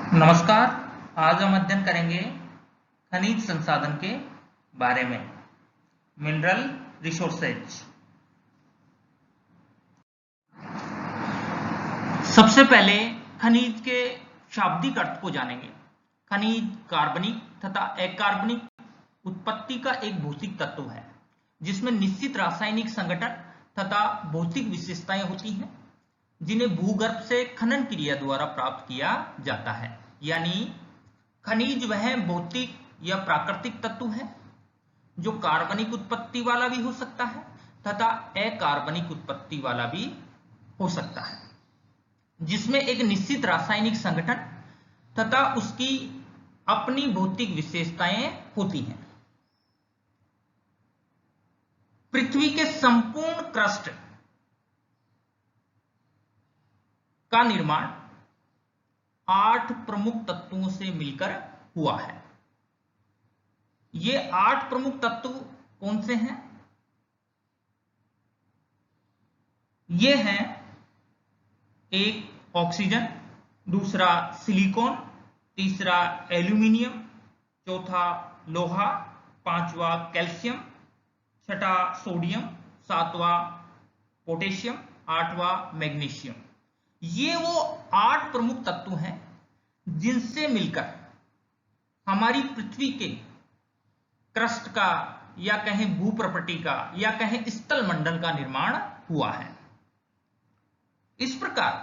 नमस्कार। आज हम अध्ययन करेंगे खनिज संसाधन के बारे में, मिनरल रिसोर्सेज। सबसे पहले खनिज के शाब्दिक अर्थ को जानेंगे। खनिज कार्बनिक तथा अकार्बनिक उत्पत्ति का एक भौतिक तत्व है जिसमें निश्चित रासायनिक संगठन तथा भौतिक विशेषताएं होती हैं, जिन्हें भूगर्भ से खनन क्रिया द्वारा प्राप्त किया जाता है। यानी खनिज वह भौतिक या प्राकृतिक तत्व है जो कार्बनिक उत्पत्ति वाला भी हो सकता है तथा अकार्बनिक उत्पत्ति वाला भी हो सकता है, जिसमें एक निश्चित रासायनिक संगठन तथा उसकी अपनी भौतिक विशेषताएं होती हैं। पृथ्वी के संपूर्ण क्रस्ट का निर्माण 8 प्रमुख तत्वों से मिलकर हुआ है। ये 8 प्रमुख तत्व कौन से हैं? ये हैं एक ऑक्सीजन, दूसरा सिलिकॉन, तीसरा एल्यूमिनियम, चौथा लोहा, पांचवा कैल्शियम, छठा सोडियम, सातवां पोटेशियम, आठवां मैग्नीशियम। ये वो 8 प्रमुख तत्व हैं जिनसे मिलकर हमारी पृथ्वी के क्रस्ट का या कहें भूप्रपटी का या कहें स्थल मंडल का निर्माण हुआ है। इस प्रकार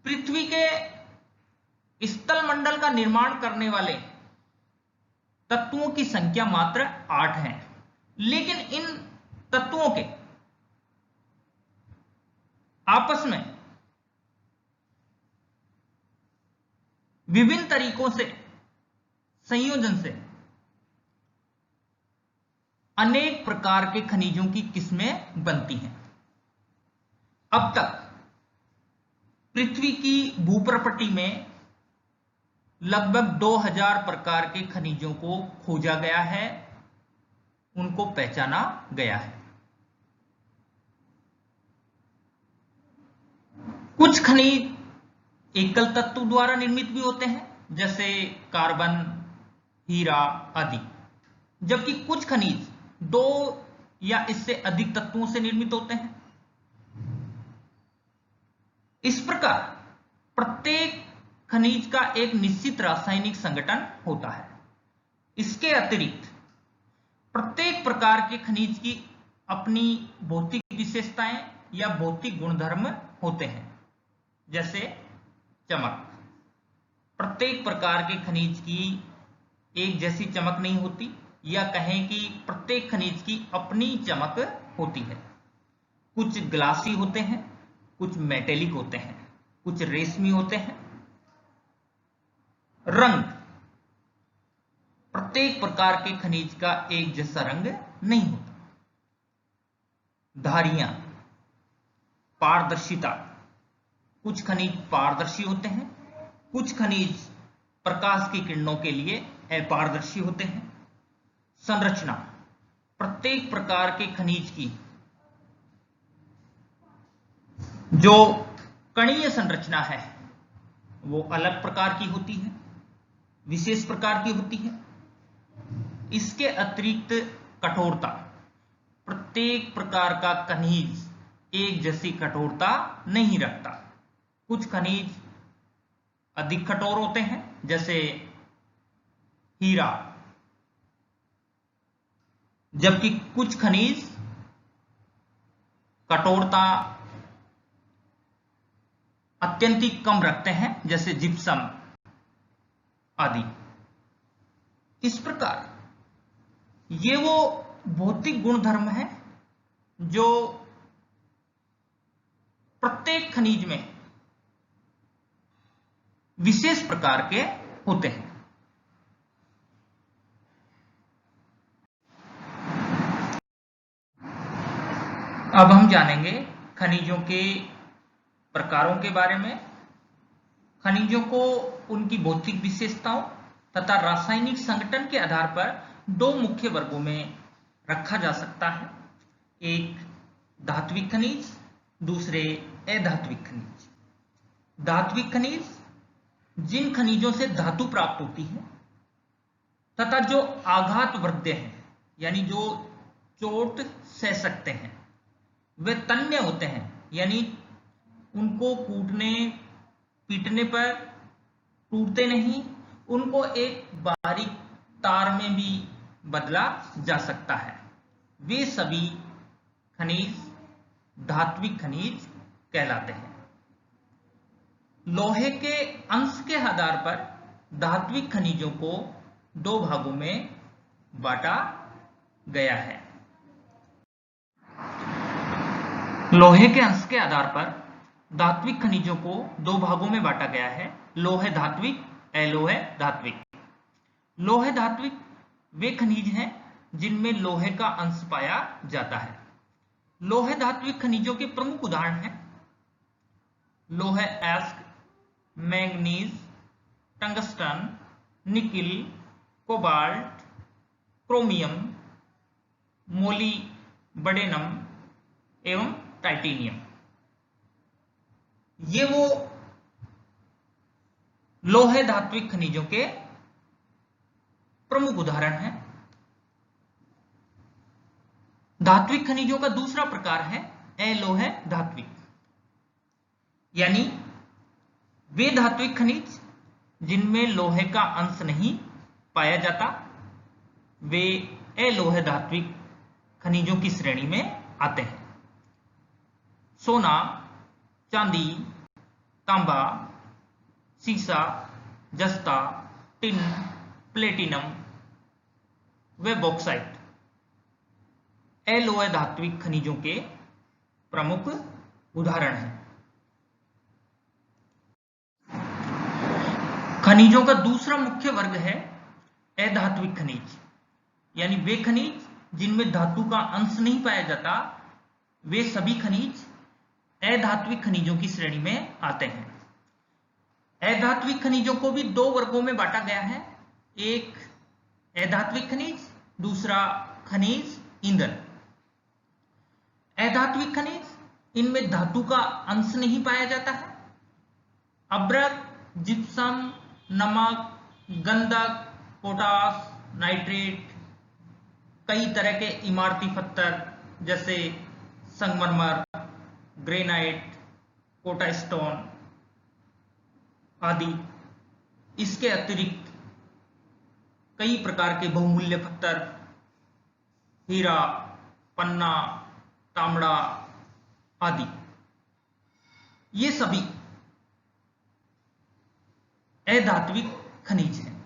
पृथ्वी के स्थल मंडल का निर्माण करने वाले तत्वों की संख्या मात्र 8 है, लेकिन इन तत्वों के आपस में विभिन्न तरीकों से संयोजन से अनेक प्रकार के खनिजों की किस्में बनती हैं। अब तक पृथ्वी की भूप्रपटी में लगभग 2000 प्रकार के खनिजों को खोजा गया है, उनको पहचाना गया है। कुछ खनिज एकल तत्व द्वारा निर्मित भी होते हैं, जैसे कार्बन, हीरा आदि, जबकि कुछ खनिज 2 या इससे अधिक तत्वों से निर्मित होते हैं। इस प्रकार प्रत्येक खनिज का एक निश्चित रासायनिक संगठन होता है। इसके अतिरिक्त प्रत्येक प्रकार के खनिज की अपनी भौतिक विशेषताएं या भौतिक गुणधर्म होते हैं, जैसे चमक। प्रत्येक प्रकार के खनिज की एक जैसी चमक नहीं होती, या कहें कि प्रत्येक खनिज की अपनी चमक होती है। कुछ ग्लासी होते हैं, कुछ मेटेलिक होते हैं, कुछ रेशमी होते हैं। रंग, प्रत्येक प्रकार के खनिज का एक जैसा रंग नहीं होता। धारियां, पारदर्शिता, कुछ खनिज पारदर्शी होते हैं, कुछ खनिज प्रकाश की किरणों के लिए अपारदर्शी होते हैं। संरचना, प्रत्येक प्रकार के खनिज की जो कणीय संरचना है वो अलग प्रकार की होती है, विशेष प्रकार की होती है। इसके अतिरिक्त कठोरता, प्रत्येक प्रकार का खनिज एक जैसी कठोरता नहीं रखता। कुछ खनिज अधिक कठोर होते हैं, जैसे हीरा, जबकि कुछ खनिज कठोरता अत्यंत कम रखते हैं, जैसे जिप्सम आदि। इस प्रकार ये वो भौतिक गुणधर्म है जो प्रत्येक खनिज में विशेष प्रकार के होते हैं। अब हम जानेंगे खनिजों के प्रकारों के बारे में। खनिजों को उनकी भौतिक विशेषताओं तथा रासायनिक संगठन के आधार पर 2 मुख्य वर्गों में रखा जा सकता है। एक धात्विक खनिज, दूसरे अधात्विक खनिज। धात्विक खनिज जिन खनिजों से धातु प्राप्त होती है तथा जो आघातवर्ध्य हैं, यानी जो चोट सह सकते हैं, वे तन्य होते हैं, यानी उनको कूटने पीटने पर टूटते नहीं, उनको एक बारीक तार में भी बदला जा सकता है। वे सभी खनिज धात्विक खनिज कहलाते हैं। लोहे के अंश के आधार पर धात्विक खनिजों को दो भागों में बांटा गया है। लोहे के अंश के आधार पर धात्विक खनिजों को दो भागों में बांटा गया है, लोह धात्विक, अलोह धात्विक। लोह धात्विक वे खनिज हैं जिनमें लोहे का अंश पाया जाता है। लोह धात्विक खनिजों के प्रमुख उदाहरण हैं लोह एस्क, manganese, tungsten, nickel, cobalt, chromium, molybdenum एवं टाइटेनियम। ये वो लोह धात्विक खनिजों के प्रमुख उदाहरण हैं। धात्विक खनिजों का दूसरा प्रकार है अलोह धात्विक, यानी वे धात्विक खनिज जिनमें लोहे का अंश नहीं पाया जाता, वे अलोह धात्विक खनिजों की श्रेणी में आते हैं। सोना, चांदी, तांबा, सीसा, जस्ता, टिन, प्लेटिनम व बॉक्साइट अलोह धात्विक खनिजों के प्रमुख उदाहरण हैं। खनिजों का दूसरा मुख्य वर्ग है अधात्विक खनिज, यानी वे खनिज जिनमें धातु का अंश नहीं पाया जाता, वे सभी खनिज अधात्विक खनिजों की श्रेणी में आते हैं। अधात्विक खनिजों को भी दो वर्गों में बांटा गया है, एक अधात्विक खनिज, दूसरा खनिज ईंधन। अधात्विक खनिज, इनमें धातु का अंश नहीं पाया जाता है। अभ्रक, जिप्सम, नमक, गंधक, पोटास, नाइट्रेट, कई तरह के इमारती पत्थर जैसे संगमरमर, ग्रेनाइट, कोटा स्टोन आदि। इसके अतिरिक्त कई प्रकार के बहुमूल्य पत्थर, हीरा, पन्ना, तांबा आदि, ये सभी अधात्विक खनिज हैं।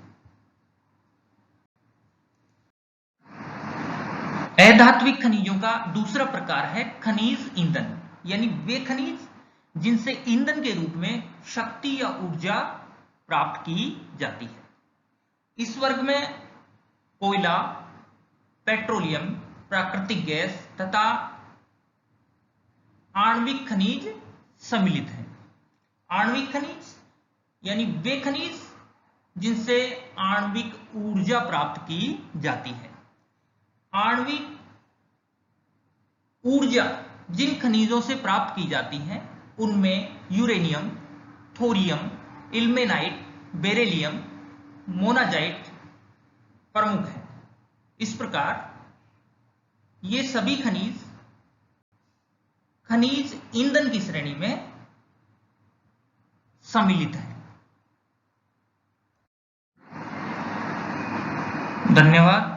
अधात्विक खनिजों का दूसरा प्रकार है खनिज ईंधन, यानी वे खनिज जिनसे ईंधन के रूप में शक्ति या ऊर्जा प्राप्त की जाती है। इस वर्ग में कोयला, पेट्रोलियम, प्राकृतिक गैस तथा आणविक खनिज सम्मिलित हैं। आणविक खनिज यानी वे खनिज जिनसे आणविक ऊर्जा प्राप्त की जाती है। आणविक ऊर्जा जिन खनिजों से प्राप्त की जाती है उनमें uranium, thorium, ilmenite, beryllium, monazite प्रमुख है। इस प्रकार ये सभी खनिज खनिज ईंधन की श्रेणी में सम्मिलित हैं। धन्यवाद।